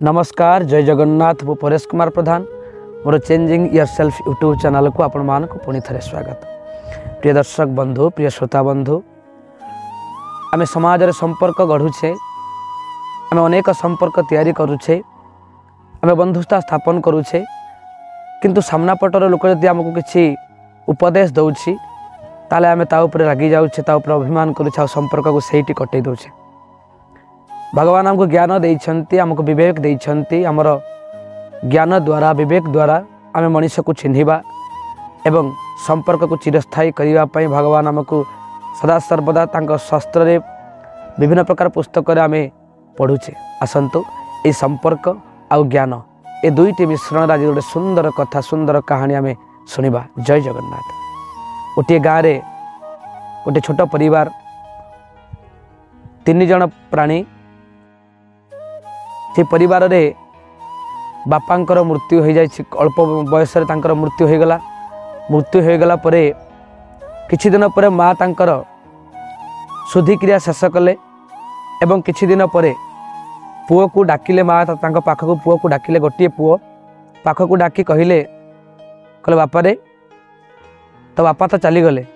नमस्कार जय जगन्नाथ मु परेश कुमार प्रधान मोर changing yourself YouTube channel को आपण मान को पुणी थे स्वागत। प्रिय दर्शक बंधु प्रिय श्रोता बंधु आम समाज रे संपर्क गढ़ुचे आम अनेक संपर्क तैयारी करुचे आम बंधुता स्थापन करुचे किंतु सामना पटर लोक जदि आमको किसी उपदेश दौची ताले आम ता उपरे रागी जाऊे ता उपरे अभिमान करुचे आ संपर्क को सही कटे दौचे। भगवान आमको ज्ञान देइछन्ति आमको विवेक देइछन्ति आमर ज्ञान द्वारा विवेक द्वारा आम मनुष्य को चिन्हिबा एवं संपर्क को चिरस्थायी करने पई भगवान आमको सदा सर्वदा तांको शास्त्र रे विभिन्न प्रकार पुस्तक आम पढ़ुचे। आसंतु ये संपर्क आउ ज्ञान ए दुईटी मिश्रण आज गोटे सुंदर कथा सुंदर कहानी आम शुणा। जय जगन्नाथ। गोटे गाँव रे गोटे छोट परिवार 3 जन प्राणी से परिवार रे बापांकर मृत्यु हो जाए अल्प बयस मृत्यु हो गला परे किछि दिन पर माँ तांकर शुद्धिक्रिया शेष कले एवं किछि दिन पर पुओ को डाकिले माँ तांको पाखक पुओ को डाकिले गोटे पुओ पाखक डाकी कहले बापा रे तो बापा तो चली गले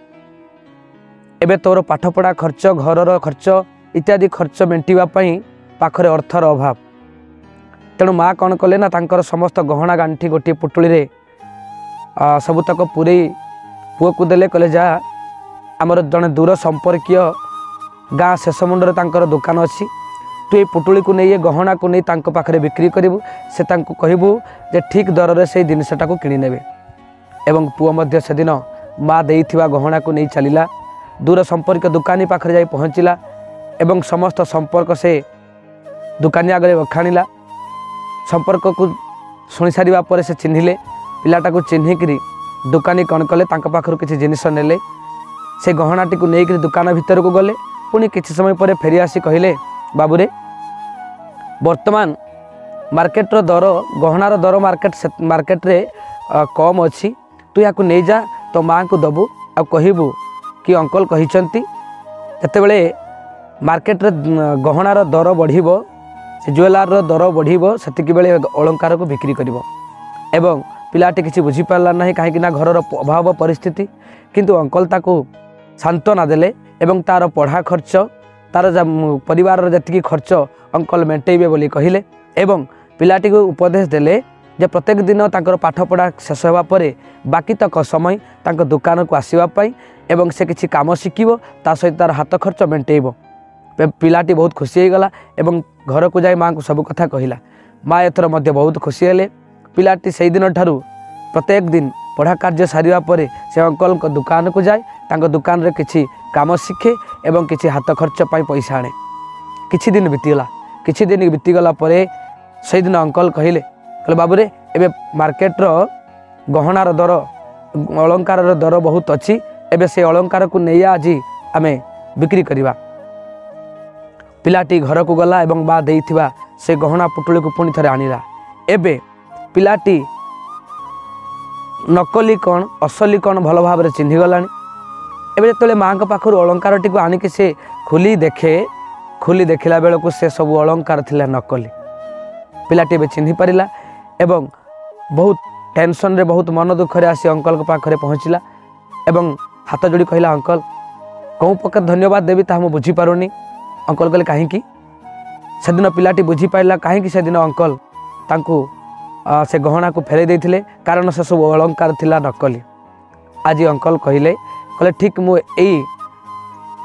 एबे तोर पाठपढ़ा खर्च घर खर्च इत्यादि खर्च मेंटिबा पई पाखरे अर्थर अभाव तेणु माँ कौन कले ना तांकर समस्त गहना गांठी गोटे पुटुली रे सबुतक पूरे पुओ को देले कले जा आमर जड़े दूर संपर्कीय गाँ शेष मुंडर तांकर दुकान अच्छी तु ये पुटुली को नहीं गहना को नहीं तांको पाखरे बिक्री करिवु से तांको कहबू जे ठीक दर रे से जिनसटा को किनी नेबे एवं पुओ मध्य से दिन माँ देइथिबा गहना को नहीं चलिला दूर संपर्क दुकानी पाखरे जाई पहुँचला एवं समस्त संपर्क से दुकानी आगे बखाणिला संपर्क को शुणी सारा पर से चिन्हिले पिलाटा को चिन्हिकी दुकानी कौन कले पाखर किसी जिनिस नेले से गहनाटी को लेकर दुकान भीतर को गले पुणी किसी समय पर फेरी आसी कहले बाबूरे वर्तमान मार्केट दर गहनार दर मार्केट रे कम अच्छी तू या नहीं जा तो माँ को दबु आ कहबू कि अंकल कहिसंती जेतेबेले मार्केट रे गहनार दर बढ़िबो से ज्वेलर दर बढ़िबो सेतिकी बेले अलंकार को बिक्री करिवो एवं पिलाटी किसी बुझी पारला नहीं कहीं ना घर अभाव परिस्थिति किंतु अंकल ताको सांत्वना देले एवं तार पढ़ा खर्च तार परिवार जतिकी खर्च अंकल मेंटेबे बोली कहिले एवं पिलाटी को उपदेश देले जे प्रत्येक दिन तांकर पाठपढ़ा शेष होगा परे बाकी तक समय तांकर दुकान को आसीबा पई एवं से किसी काम शिखिबो ता सहित तार हाथ खर्च मेंटेबो। पिलाटी बहुत खुशी हो गला एवं घर को जाए माँ को सब कथा कहला माँ एथर मध्य बहुत खुशी हेले। पिलाटी से दिन ठारू प्रत्येक दिन पढ़ा कार्य सारिबा परे से अंकल को दुकान को जाए तांको दुकान रे किछि काम शिखे एवं किछि हाथ खर्च पाई पैसा आने। किछि दिन बीतीगला परे से दिन अंकल कहले बाबूरे एबे मार्केट रो गहनार दर अलंकार दर बहुत अच्छी एबे से अलंकार को नहीं आज आमे बिक्री करिबा। पिलाटी घर को गला एवं बा देइथिबा से गहना पुटुली को पुणी थरे आनिला। एबे पिलाटी नकली कौन असली कौन भल भाव चिन्हि गलानी। एबे जेतेबेले माँ के पाखर अलंकारटी को आनिक से खुली देखिला बेलू से सब अलंकार थिला नकली। पिलाटी एबे चिन्हि पारिला एवं बहुत टेंशन रे बहुत मन दुख रे आसी अंकल के पाखरे पहुँचला एवं हाथ जोड़ी कहला अंकल कौन प्रकार धन्यवाद देवी ता हम बुझी पारुनी। अंकल कहले कहीं से दिन पिलाटी बुझी पाइला कहीं से दिन अंकल तांको से गहना को फेरे देथिले कारण से सब अलंकार थिला नकली। आज अंकल कहले ठीक मु एई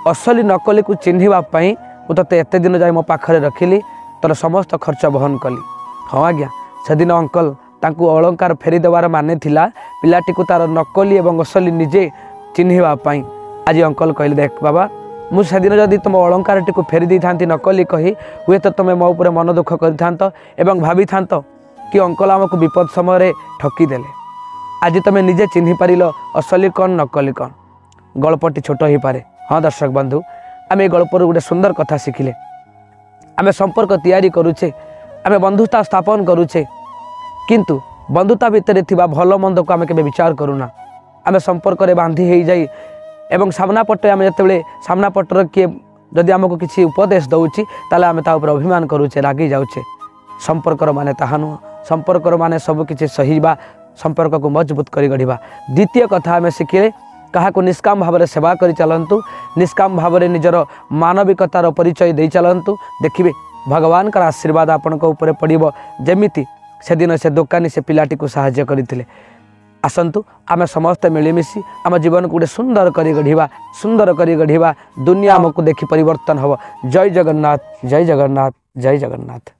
असली नकली को चिन्हिबा पई मु तते एते दिन जाय मो पाखरे रखिली तोर समस्त खर्च बहन कली। हाँ आज्ञा से दिन अंकल तांको अलंकार फेरी देवार माने थिला पिलाटी को तार नकली एवं असली निजे चिन्हिबा पई। आज अंकल कहले देख बाबा मु से दिन जदि तुम अलंकार टी फेरी दी था नकली कही हुए तो तुम मो उपर मन दुख कर एवं भावी था कि अंकल आमको विपद समय ठकीदेले। आज तुम निजे चिन्हि पारिल असली कौन नकली कौन। गल्पटी छोट हो पारे। हाँ दर्शक बंधु आम ये गल्पर गोटे सुंदर कथा शिखिले आम संपर्क तैयारी करुचे आम बंधुता स्थापन करुचे किंतु बंधुता भितर थिबा भल मंद को आम के विचार करूना। आम संपर्क रे बांधी हो जाई एवं सामना पटे आम जिते सामना पटर किए जदि आमको किसी उपदेश दौची ताले आम ता उपर अभिमान करुचे रागी जाऊे संपर्कर माने ताहा नुह संपर्कर माने सबकिछि सहीबा संपर्क को मजबूत करी गढ़िबा। द्वितीय कथा आम शिखिले क्या निष्काम भाव में सेवा कर चलतु निष्काम भाव में निजर मानविकतार परिचय दे चलतु देखिए भगवान का आशीर्वाद आपण ऊपर पड़ो जमीती से दिन से दोकानी से पिलाटी को साहाय्य करते। आसतु आम समस्ते मिलमिशि आम जीवन को गोटे सुंदर करी गढ़िबा दुनिया आमको देखि परिवर्तन हम। जय जगन्नाथ जय जगन्नाथ जय जगन्नाथ।